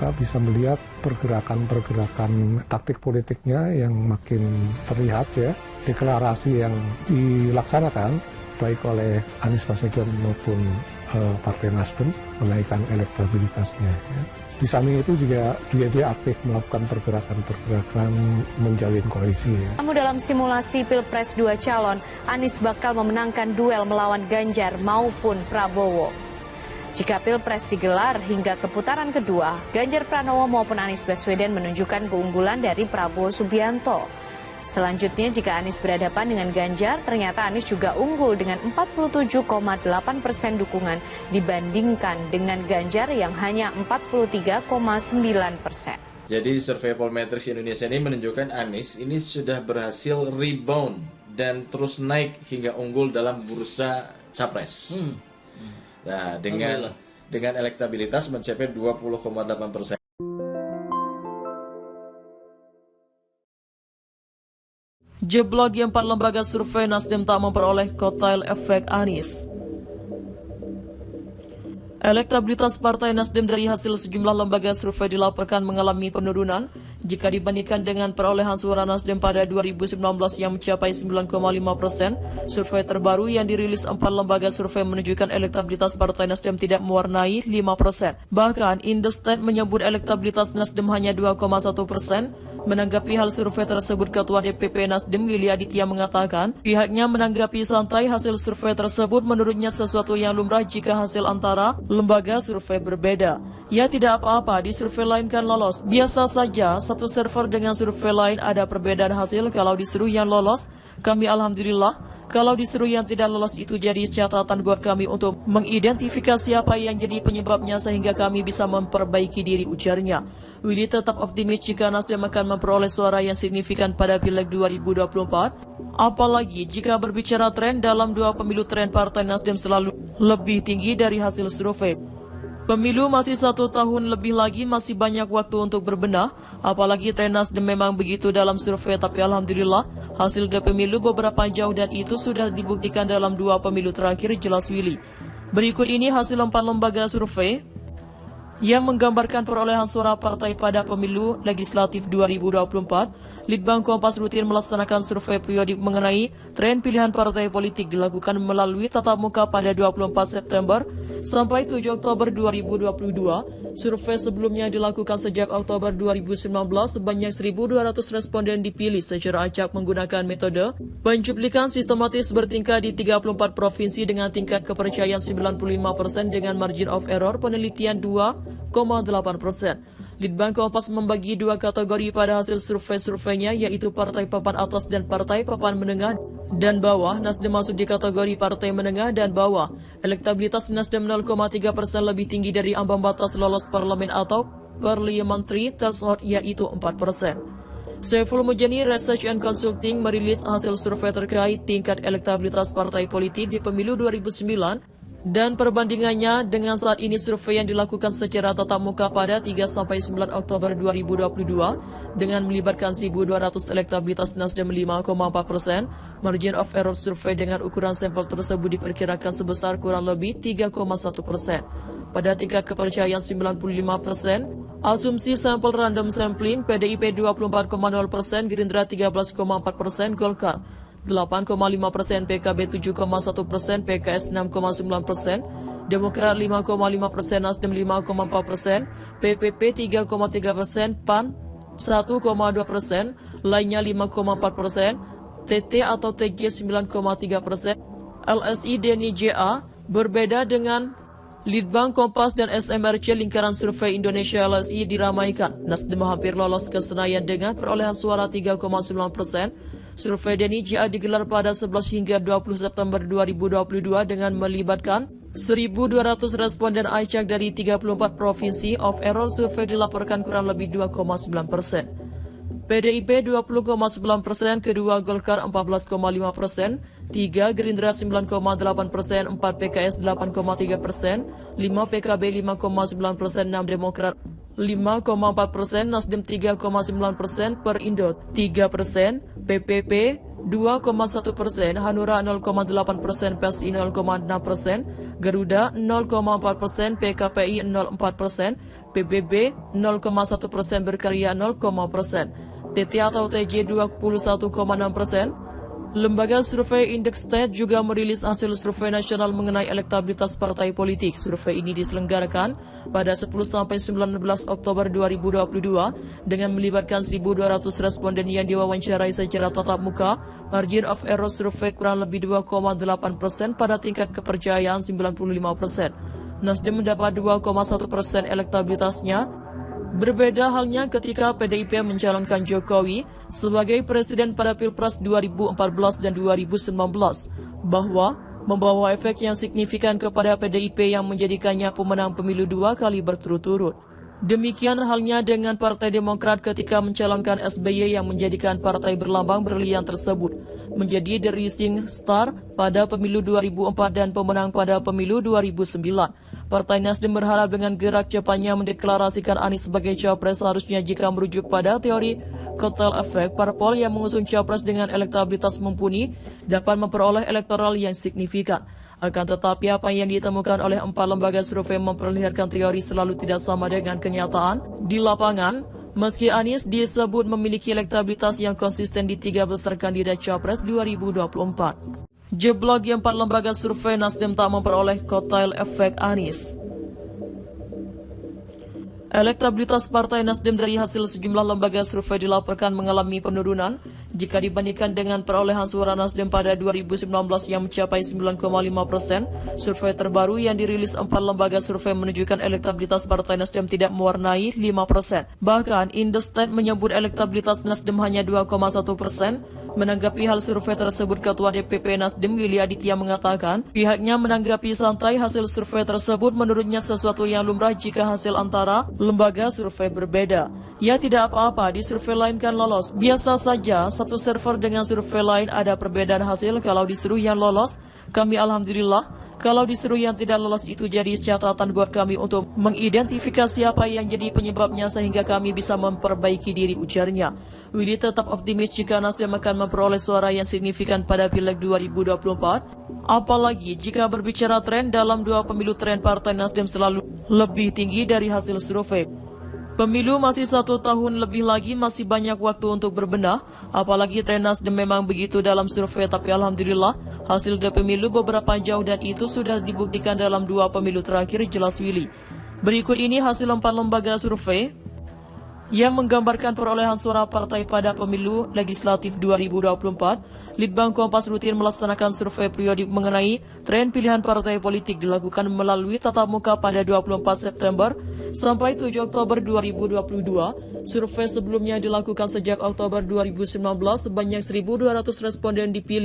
kita bisa melihat pergerakan-pergerakan taktik politiknya yang makin terlihat ya, deklarasi yang dilaksanakan baik oleh Anies Baswedan maupun Partai Nasdem menaikkan elektabilitasnya. Ya. Di samping itu juga dia aktif melakukan pergerakan-pergerakan menjalin koalisi. Ya. Namun dalam simulasi Pilpres 2 calon, Anies bakal memenangkan duel melawan Ganjar maupun Prabowo. Jika Pilpres digelar hingga ke putaran kedua, Ganjar Pranowo maupun Anies Baswedan menunjukkan keunggulan dari Prabowo Subianto. Selanjutnya, jika Anies berhadapan dengan Ganjar, ternyata Anies juga unggul dengan 47,8% dukungan dibandingkan dengan Ganjar yang hanya 43,9%. Jadi survei Pollmetrics Indonesia ini menunjukkan Anies ini sudah berhasil rebound dan terus naik hingga unggul dalam bursa capres. Nah, dengan elektabilitas mencapai 20,8%. Jeblok di 4 lembaga survei, Nasdem tak memperoleh kotail efek Anies. Elektabilitas Partai Nasdem dari hasil sejumlah lembaga survei dilaporkan mengalami penurunan jika dibandingkan dengan perolehan suara Nasdem pada 2019 yang mencapai 9,5%. Survei terbaru yang dirilis 4 lembaga survei menunjukkan elektabilitas Partai Nasdem tidak mewarnai 5%. Bahkan, Indostat menyebut elektabilitas Nasdem hanya 2,1%. Menanggapi hal survei tersebut, Ketua DPP Nasdem Willy Aditya mengatakan pihaknya menanggapi santai hasil survei tersebut. Menurutnya sesuatu yang lumrah jika hasil antara lembaga survei berbeda. Ya, tidak apa-apa, di survei lain kan lolos. Biasa saja, satu server dengan survei lain ada perbedaan hasil. Kalau disuruh yang lolos, kami alhamdulillah. Kalau disuruh yang tidak lolos, itu jadi catatan buat kami untuk mengidentifikasi apa yang jadi penyebabnya sehingga kami bisa memperbaiki diri, ujarnya. Willy tetap optimis jika Nasdem akan memperoleh suara yang signifikan pada Pileg 2024. Apalagi jika berbicara tren, dalam 2 pemilu tren Partai Nasdem selalu lebih tinggi dari hasil survei. Pemilu masih 1 tahun lebih lagi, masih banyak waktu untuk berbenah. Apalagi tren Nasdem memang begitu dalam survei, tapi alhamdulillah hasil dari pemilu beberapa jauh dan itu sudah dibuktikan dalam 2 pemilu terakhir, jelas Willy. Berikut ini hasil 4 lembaga survei yang menggambarkan perolehan suara partai pada pemilu legislatif 2024. Litbang Kompas rutin melaksanakan survei periodik mengenai tren pilihan partai politik dilakukan melalui tatap muka pada 24 September sampai 7 Oktober 2022. Survei sebelumnya dilakukan sejak Oktober 2019. Sebanyak 1.200 responden dipilih secara acak menggunakan metode pencuplikan sistematis bertingkat di 34 provinsi dengan tingkat kepercayaan 95% dengan margin of error penelitian 2,8%. Litbang Kompas membagi 2 kategori pada hasil survei-surveinya, yaitu partai papan atas dan partai papan menengah dan bawah. Nasdem masuk di kategori partai menengah dan bawah. Elektabilitas Nasdem 0,3% lebih tinggi dari ambang batas lolos parlemen atau parliamentary threshold, yaitu 4%. Saiful Mujani Research and Consulting merilis hasil survei terkait tingkat elektabilitas partai politik di pemilu 2009 dan perbandingannya dengan saat ini. Survei yang dilakukan secara tatap muka pada 3-9 Oktober 2022 dengan melibatkan 1.200 elektabilitas Nasdem 5,4%. Margin of error survei dengan ukuran sampel tersebut diperkirakan sebesar kurang lebih 3,1%. Pada tingkat kepercayaan 95%, asumsi sampel random sampling, PDIP 24,0%, Gerindra 13,4%, Golkar 8,5%, PKB 7,1%, PKS 6,9%, Demokrat 5,5%, Nasdem 5,4%, PPP 3,3%, PAN 1,2%, lainnya 5,4%, TT atau TG 9,3%, LSI Deni JA. Berbeda dengan Litbang Kompas dan SMRC, lingkaran survei Indonesia LSI diramaikan. Nasdem hampir lolos ke Senayan dengan perolehan suara 3,9%. Survei Deni JA digelar pada 11 hingga 20 September 2022 dengan melibatkan 1.200 responden acak dari 34 provinsi. Of error survei dilaporkan kurang lebih 2,9%. PDIP 20,9%, kedua Golkar 14,5%, 3 Gerindra 9,8%, 4 PKS 8,3%, 5 PKB 5,9%, 6 Demokrat 5,4%, Nasdem 3,9%, Perindo 3%, PPP 2,1%, Hanura 0,8%, PSI 0,6%, Garuda 0,4%, PKPI 0,4%, PBB 0,1%, Berkarya 0,%, TT atau TJ 21,6%. Lembaga survei Indekstat juga merilis hasil survei nasional mengenai elektabilitas partai politik. Survei ini diselenggarakan pada 10-19 Oktober 2022 dengan melibatkan 1.200 responden yang diwawancarai secara tatap muka. Margin of error survei kurang lebih 2,8% pada tingkat kepercayaan 95%. Nasdem mendapat 2,1% elektabilitasnya. Berbeda halnya ketika PDIP mencalonkan Jokowi sebagai presiden pada Pilpres 2014 dan 2019, bahwa membawa efek yang signifikan kepada PDIP yang menjadikannya pemenang pemilu 2 kali berturut-turut. Demikian halnya dengan Partai Demokrat ketika mencalonkan SBY yang menjadikan partai berlambang berlian tersebut menjadi The Rising Star pada pemilu 2004 dan pemenang pada pemilu 2009. Partai Nasdem berharap dengan gerak cepatnya mendeklarasikan Anies sebagai capres seharusnya jika merujuk pada teori kotel efek, parpol yang mengusung capres dengan elektabilitas mumpuni dapat memperoleh elektoral yang signifikan. Akan tetapi apa yang ditemukan oleh 4 lembaga survei memperlihatkan teori selalu tidak sama dengan kenyataan di lapangan. Meski Anies disebut memiliki elektabilitas yang konsisten di 3 besar kandidat capres 2024. Jeblok yang 4 lembaga survei, Nasdem tak memperoleh kotel efek Anies. Elektabilitas Partai Nasdem dari hasil sejumlah lembaga survei dilaporkan mengalami penurunan jika dibandingkan dengan perolehan suara Nasdem pada 2019 yang mencapai 9,5%. Survei terbaru yang dirilis 4 lembaga survei menunjukkan elektabilitas Partai Nasdem tidak mewarnai 5%. Bahkan Indekstat menyebut elektabilitas Nasdem hanya 2,1%. Menanggapi hal survei tersebut, Ketua DPP Nasdem Willy Aditya mengatakan pihaknya menanggapi santai hasil survei tersebut. Menurutnya sesuatu yang lumrah jika hasil antara lembaga survei berbeda. Ya tidak apa-apa, di survei lain kan lolos. Biasa saja, satu server dengan survei lain ada perbedaan hasil. Kalau disuruh yang lolos, kami alhamdulillah. Kalau disuruh yang tidak lolos itu jadi catatan buat kami untuk mengidentifikasi apa yang jadi penyebabnya sehingga kami bisa memperbaiki diri, ujarnya. Willy tetap optimis jika Nasdem akan memperoleh suara yang signifikan pada Pileg 2024. Apalagi jika berbicara tren, dalam 2 pemilu tren Partai Nasdem selalu lebih tinggi dari hasil survei. Pemilu masih 1 tahun lebih lagi, masih banyak waktu untuk berbenah. Apalagi tren Nasdem memang begitu dalam survei, tapi alhamdulillah hasil dari pemilu beberapa jauh dan itu sudah dibuktikan dalam 2 pemilu terakhir, jelas Willy. Berikut ini hasil 4 lembaga survei yang menggambarkan perolehan suara partai pada pemilu legislatif 2024. Litbang Kompas rutin melaksanakan survei periodik mengenai tren pilihan partai politik dilakukan melalui tatap muka pada 24 September sampai 7 Oktober 2022. Survei sebelumnya dilakukan sejak Oktober 2019, sebanyak 1.200 responden dipilih.